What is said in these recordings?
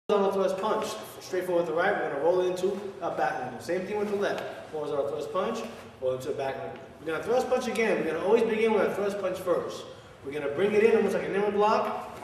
Horizontal thrust punch. Straight forward with the right, we're going to roll it into a back knuckle. Same thing with the left. Horizontal thrust punch, roll into a back knuckle. We're going to thrust punch again. We're going to always begin with a thrust punch first. We're going to bring it in almost like an inward block,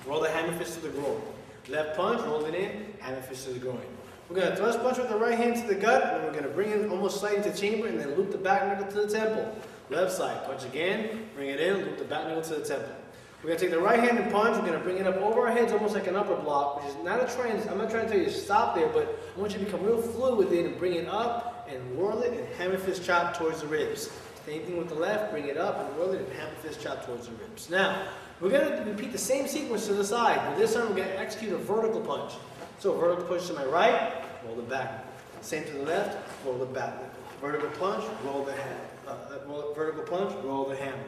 roll the hammer fist to the groin. Left punch, roll it in, hammer fist to the groin. We're going to thrust punch with the right hand to the gut, and we're going to bring it almost slightly into chamber, and then loop the back knuckle to the temple. Left side, punch again, bring it in, loop the back knuckle to the temple. We're going to take the right hand and punch, we're going to bring it up over our heads almost like an upper block, which is not a trend. I'm not trying to tell you to stop there, but I want you to become real fluid with it and bring it up and whirl it and hammer fist chop towards the ribs. Same thing with the left, bring it up and whirl it and hammer fist chop towards the ribs. Now, we're going to repeat the same sequence to the side, but this time we're going to execute a vertical punch. So vertical punch to my right, roll the back. Same to the left, roll the back. Vertical punch, roll the hammer. Vertical punch, roll the hammer.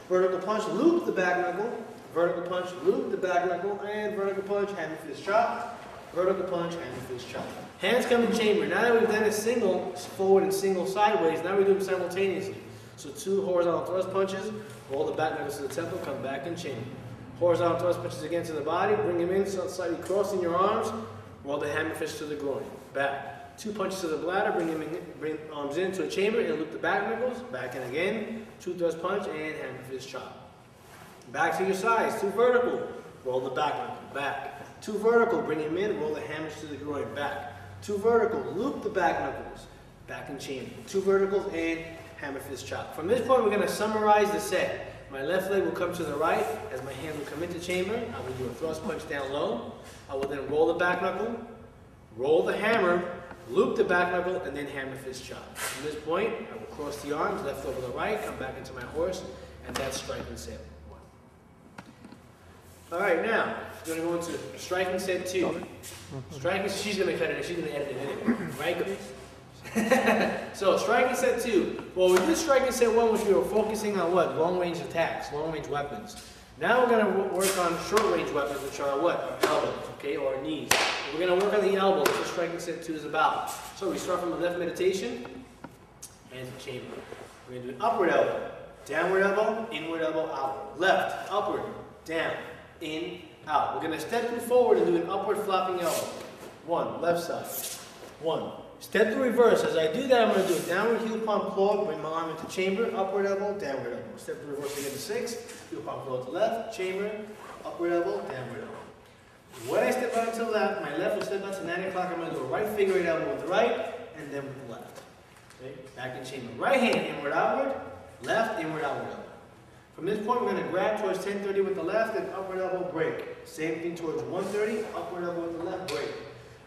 Vertical punch, loop the back knuckle. Vertical punch, loop the back knuckle, and vertical punch, hammer fist chop. Vertical punch, hammer fist chop. Hands come in chamber. Now that we've done a single forward and single sideways, now we do them simultaneously. So 2 horizontal thrust punches, roll the back knuckles to the temple, come back in chamber. Horizontal thrust punches again to the body, bring them in, slightly crossing your arms, roll the hammer fist to the groin. Back. 2 punches to the bladder, bring arms into a chamber and loop the back knuckles, back in again, 2 thrust punch and hammer fist chop. Back to your sides, 2 vertical, roll the back knuckle, back. 2 vertical, bring him in, roll the hammers to the groin, back. 2 vertical, loop the back knuckles, back in chamber. 2 verticals and hammer fist chop. From this point, we're going to summarize the set. My left leg will come to the right as my hand will come into chamber. I will do a thrust punch down low. I will then roll the back knuckle, roll the hammer, loop the back knuckle, and then hammer fist chop. From this point, I will cross the arms, left over the right, come back into my horse, and that's striking set 1. All right, now, we're going to go into striking set 2. Striking, she's going to cut it, she's going to edit it anyway, right, Grace? So, striking set 2. Well, we did striking set 1, which we were focusing on what? Long range attacks, long range weapons. Now we're going to work on short range weapons, which are what? Our elbows, okay, or our knees. We're going to work on the elbows. That's what striking set 2 is about. So we start from the left meditation, hands in chamber. We're going to do an upward elbow, downward elbow, inward elbow, outward. Left, upward, down, in, out. We're going to step through forward and do an upward flopping elbow. 1, left side. 1. Step through reverse. As I do that, I'm going to do a downward heel palm claw, bring my arm into chamber, upward elbow, downward elbow. Step through reverse again to 6, heel palm claw to left, chamber, upward elbow, downward elbow. When I step out to the left, my left will step out to 9 o'clock. I'm going to do a right figure 8 elbow with the right, and then with the left. Okay? Back in chamber. Right hand, inward, outward, left, inward, outward elbow. From this point, we're going to grab towards 1030 with the left, and upward elbow, break. Same thing towards 130, upward elbow with the left, break.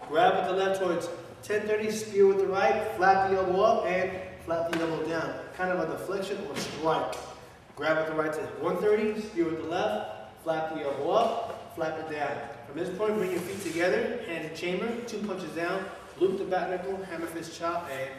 Grab with the left towards 1030, spear with the right, flap the elbow up, and flap the elbow down. Kind of a deflection or strike. Grab with the right to 130, spear with the left, flap the elbow up, flap it down. From this point, bring your feet together, hands in chamber, 2 punches down, loop the back knuckle, hammer fist chop, and